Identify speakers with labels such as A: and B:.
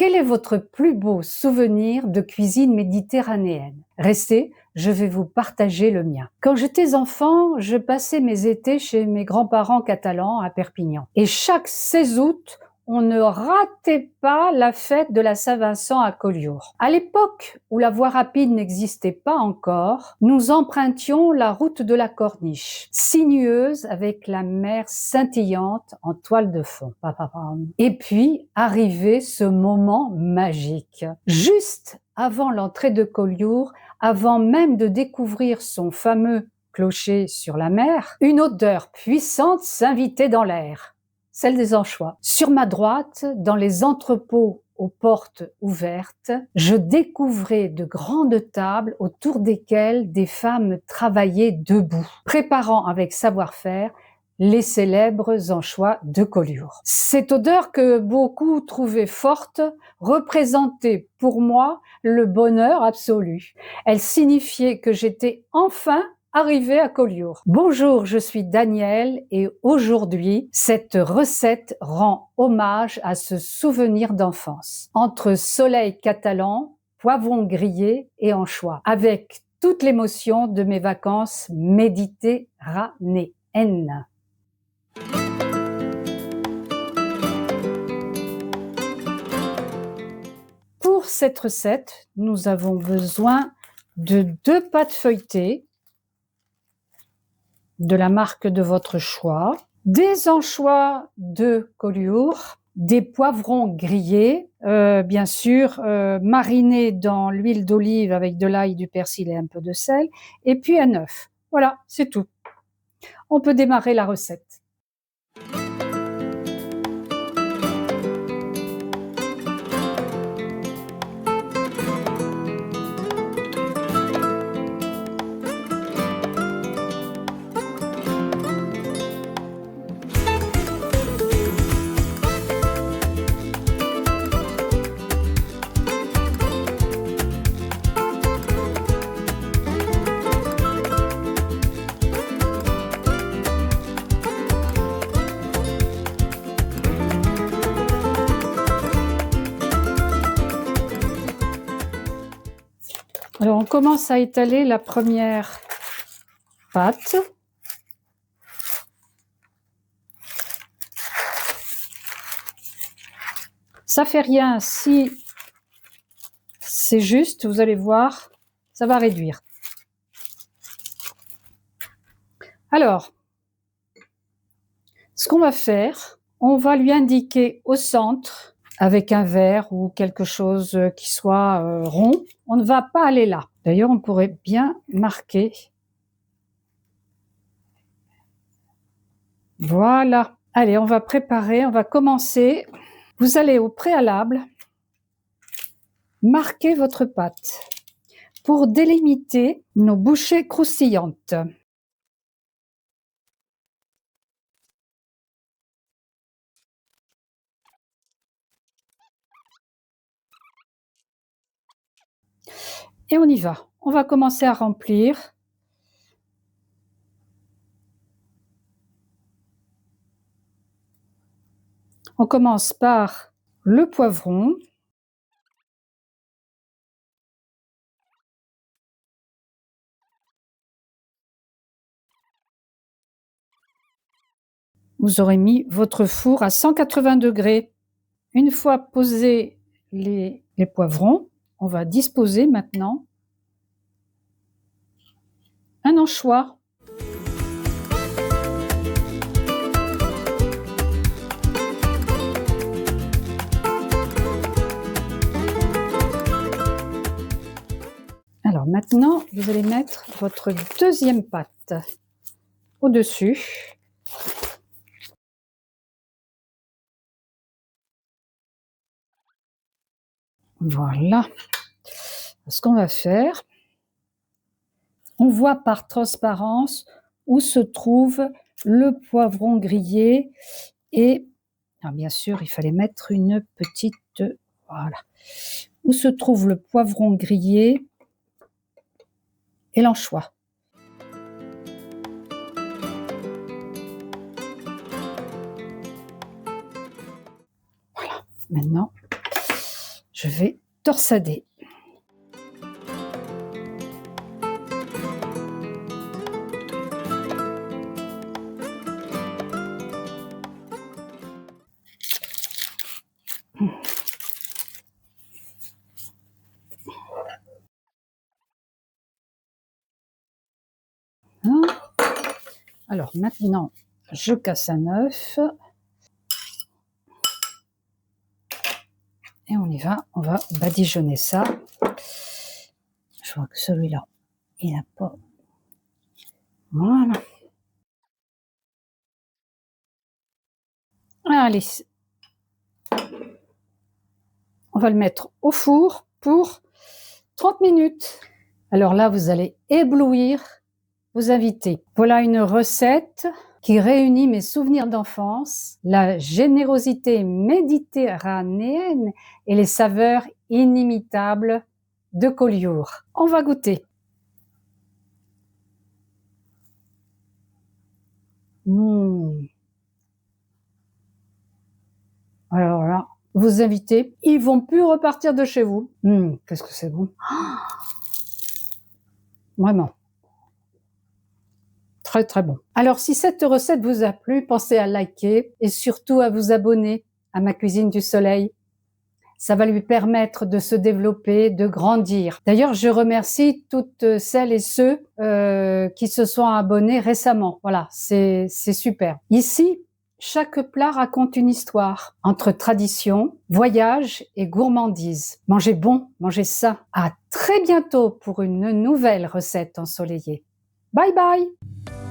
A: Quel est votre plus beau souvenir de cuisine méditerranéenne? Restez, je vais vous partager le mien. Quand j'étais enfant, je passais mes étés chez mes grands-parents catalans à Perpignan. Et chaque 16 août, on ne ratait pas la fête de la Saint-Vincent à Collioure. À l'époque où la voie rapide n'existait pas encore, nous empruntions la route de la Corniche, sinueuse avec la mer scintillante en toile de fond. Et puis arrivait ce moment magique. Juste avant l'entrée de Collioure, avant même de découvrir son fameux clocher sur la mer, une odeur puissante s'invitait dans l'air, celle des anchois. Sur ma droite, dans les entrepôts aux portes ouvertes, je découvrais de grandes tables autour desquelles des femmes travaillaient debout, préparant avec savoir-faire les célèbres anchois de Collioure. Cette odeur que beaucoup trouvaient forte représentait pour moi le bonheur absolu. Elle signifiait que j'étais enfin arrivée à Collioure. Bonjour, je suis Danielle et aujourd'hui, cette recette rend hommage à ce souvenir d'enfance. Entre soleil catalan, poivrons grillés et anchois, avec toute l'émotion de mes vacances méditerranéennes. Pour cette recette, nous avons besoin de 2 pâtes feuilletées, de la marque de votre choix, des anchois de Collioure, des poivrons grillés, bien sûr marinés dans l'huile d'olive avec de l'ail, du persil et un peu de sel, et puis un œuf. Voilà, c'est tout. On peut démarrer la recette. Alors, on commence à étaler la première pâte. Ça fait rien si c'est juste, vous allez voir, ça va réduire. Alors, ce qu'on va faire, on va lui indiquer au centre, avec un verre ou quelque chose qui soit rond. On ne va pas aller là. D'ailleurs, on pourrait bien marquer. Voilà. Allez, on va préparer, on va commencer. Vous allez au préalable marquer votre pâte pour délimiter nos bouchées croustillantes. Et on y va. On va commencer à remplir. On commence par le poivron. Vous aurez mis votre four à 180 degrés. Une fois posés les poivrons, on va disposer maintenant un anchois. Alors maintenant, vous allez mettre votre deuxième pâte au-dessus. Voilà. Ce qu'on va faire, on voit par transparence où se trouve le poivron grillé et, alors bien sûr, il fallait mettre une petite, voilà, où se trouve le poivron grillé et l'anchois. Voilà, maintenant, je vais torsader. Hein. Alors maintenant, je casse un œuf. Et on y va, on va badigeonner ça. Je vois que celui-là, il n'a pas... Voilà. Allez, on va le mettre au four pour 30 minutes. Alors là, vous allez éblouir vos invités. Voilà une recette qui réunit mes souvenirs d'enfance, la générosité méditerranéenne et les saveurs inimitables de Collioure. On va goûter. Alors là, vos invités, ils vont plus repartir de chez vous. Qu'est-ce que c'est bon. Vraiment. Très très bon. Alors si cette recette vous a plu, pensez à liker et surtout à vous abonner à ma cuisine du soleil. Ça va lui permettre de se développer, de grandir. D'ailleurs, je remercie toutes celles et ceux qui se sont abonnés récemment. Voilà, c'est super. Ici, chaque plat raconte une histoire entre tradition, voyage et gourmandise. Mangez bon, mangez sain. À très bientôt pour une nouvelle recette ensoleillée. Bye bye!